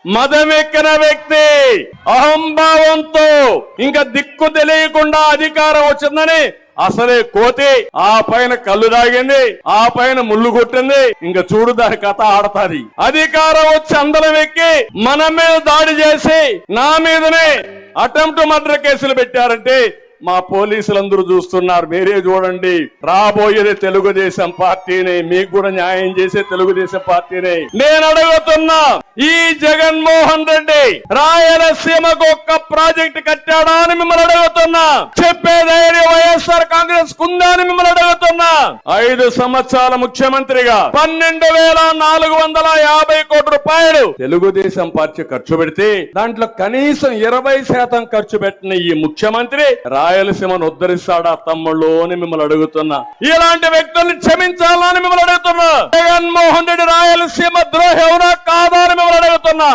మదమెక్కిన వ్యక్తి అహంభావంతో ఇంకా దిక్కు తెలియకుండా అధికారం వచ్చిందని అసలే కోతి ఆ పైన కళ్ళు దాగింది, ఆ పైన ముళ్ళు కొట్టింది. ఇంకా చూడు దాని కథ ఆడతాది. అధికారం వచ్చి అందరం ఎక్కి మన మీద దాడి చేసి నా మీదనే అటెంప్ట్ మర్డర్ కేసులు పెట్టారంటే మా పోలీసులందరూ చూస్తున్నారు. మీరే చూడండి. రాబోయేది తెలుగుదేశం పార్టీని, మీకు కూడా న్యాయం చేసే తెలుగుదేశం పార్టీని. నేను అడుగుతున్నా, ఈ జగన్మోహన్ రెడ్డి రాయలసీమకు ఒక్క ప్రాజెక్ట్ కట్టాడా అని మిమ్మల్ని అడుగుతున్నా. చెప్పే ధైర్యం వైఎస్ఆర్ కాంగ్రెస్ కుందా అని మిమ్మల్ని అడుగుతున్నా. 5 సంవత్సరాల ముఖ్యమంత్రిగా 12,450 కోట్ల రూపాయలు తెలుగుదేశం పార్టీ ఖర్చు పెడితే దాంట్లో కనీసం 20% ఖర్చు పెట్టిన ఈ ముఖ్యమంత్రి రాయలసీమను ఉద్ధరిస్తాడా తమ్ముళ్ళు అని మిమ్మల్ని అడుగుతున్నా. ఇలాంటి వ్యక్తుల్ని క్షమించాలని మిమ్మల్ని అడుగుతున్నా. జగన్మోహన్ రెడ్డి రాయలసీమ ద్రోహి అవునా కాదా అని మిమ్మల్ని అడుగుతున్నా.